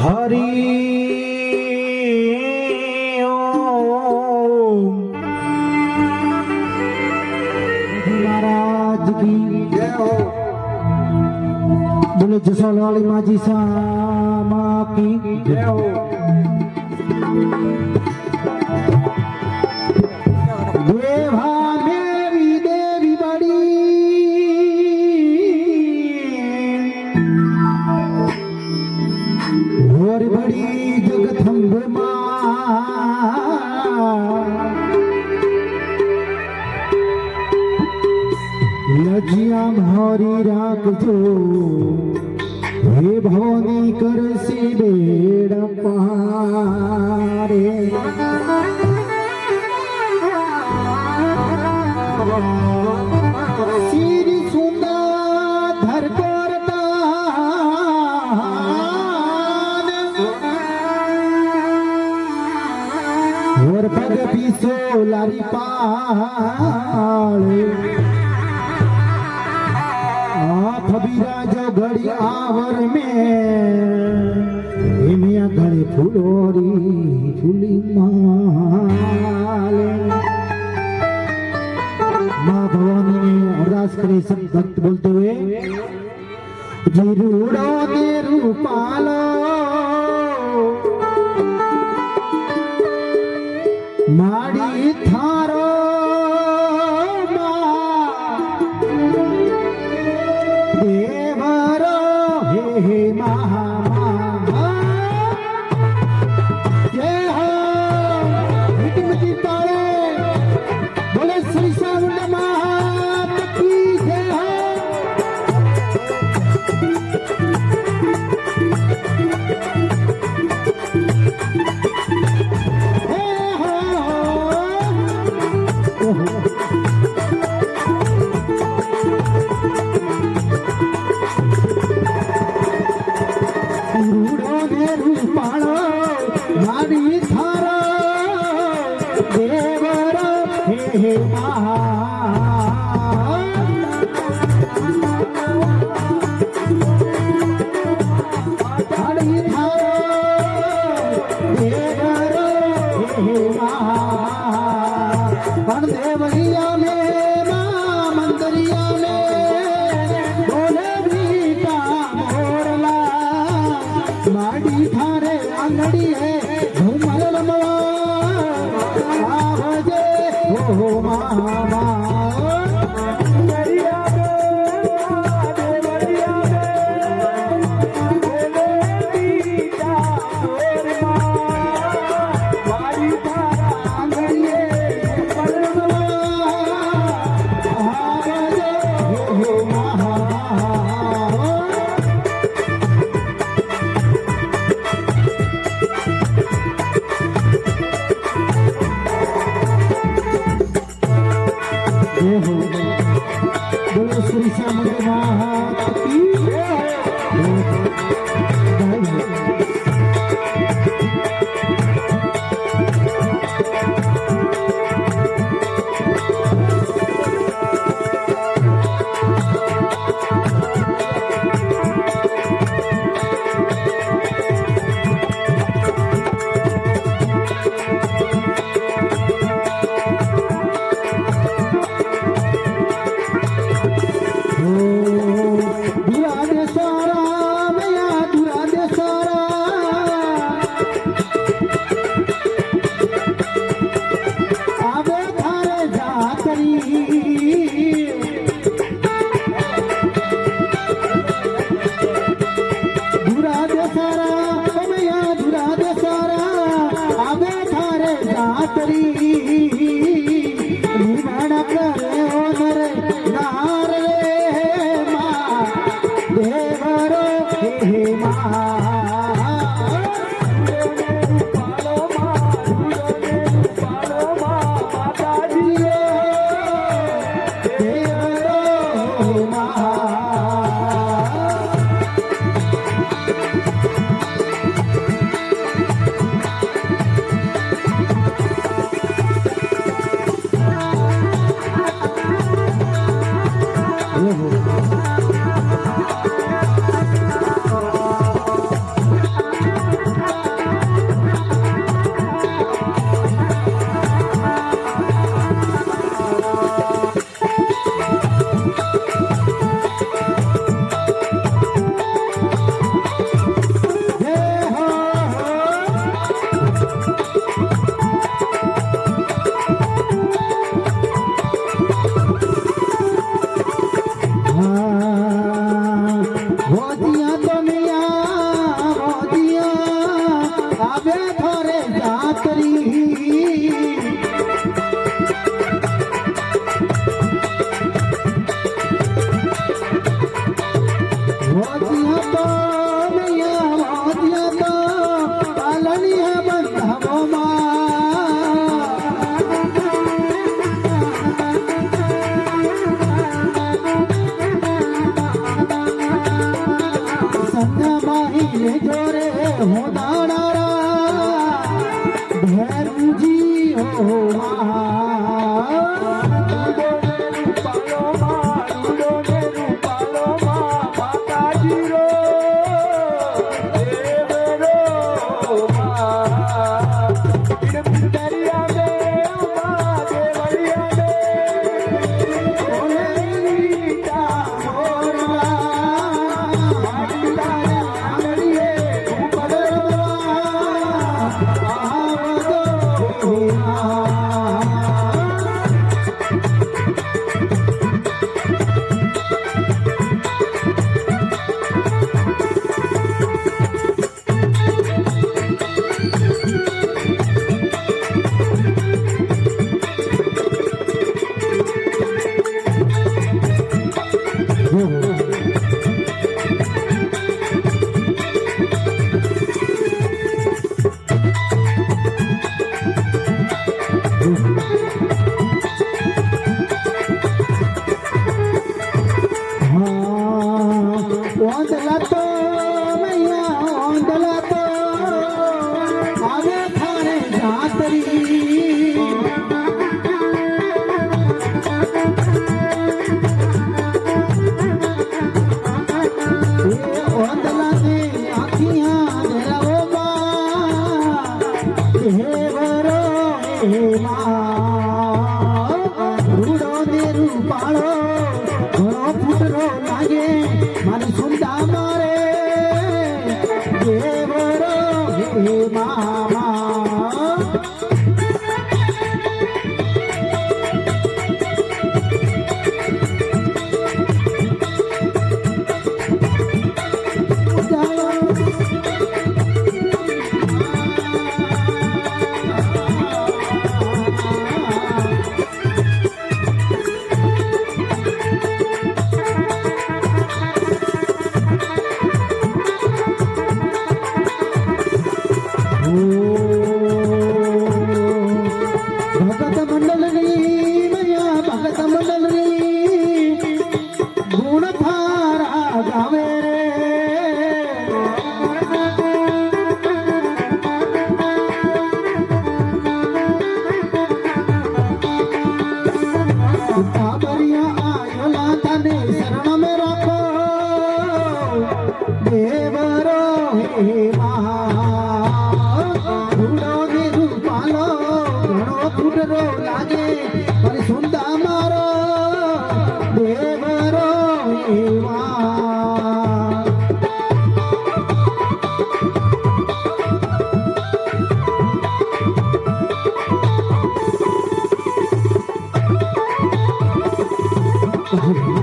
હરી महाराज की जय हो। बोले जसोल वाली माजी सामा की जय हो। देवा मेरी देवी बड़ी और बड़ी जगदम्ब लजिया भारी राखजो हे भवानी करसी बेड़ा पारे। श्री सुंदर धर और पग पीसो लारी पाले खबीरा जो घड़ी आवर में मिया घड़े फूलोरी फूली माले। माँ भवानी ने अरदास करे सब भक्त बोलते हुए जीरूड़ो ने रूपालो माड़ी थारो देवरो हे महा जय हो। मिटी ताले बोले श्री सावंत मात की जय हो। रूपालो मारी थारो देवरो हे महा मारी थारो देवरो हे महा पण देवरिया में मंदरिया में बोले बीटा मोरला माड़ी थारे अंगड़ी है घुमल लमवा आवजे हो मामा दरिया देवरिया बोले बीटा मोरला माड़ी थारा अंगड़ी है घुमल लमवा आवजे हो मामा। बोलो श्री श्याम महाराज की जय हो। હોતિયા તો મિયા હોતિયા આવે ઘરે જાતરી હોતિયા તો મિયા હોતિયા તો પાલનિયા બંધાવોમાં સંતમાહીને જોરે હોદાણારા ભેરુજી હો ઓંદલા તો મૈયા ઓંદલા તો આવે થારે જાતરી ઓંદલા ને આખિયા ધરાવોમાં હે વરો હે માં રૂડો ને રૂપાળો ઘણો ફૂટરો લાગે મારી સુંદા મારે દેવરો હે મામા ભગત મંડળની મૈયા ભગત મંડળની ગુણ થારા ગાવે રે કાબરિયા આયોલા તને શરણ મે રાખો દેવરો હે મહા રૂડો ને રૂપાલો ફૂટરો લાગે મારી સુંદા મારો દેવરો એવા Oh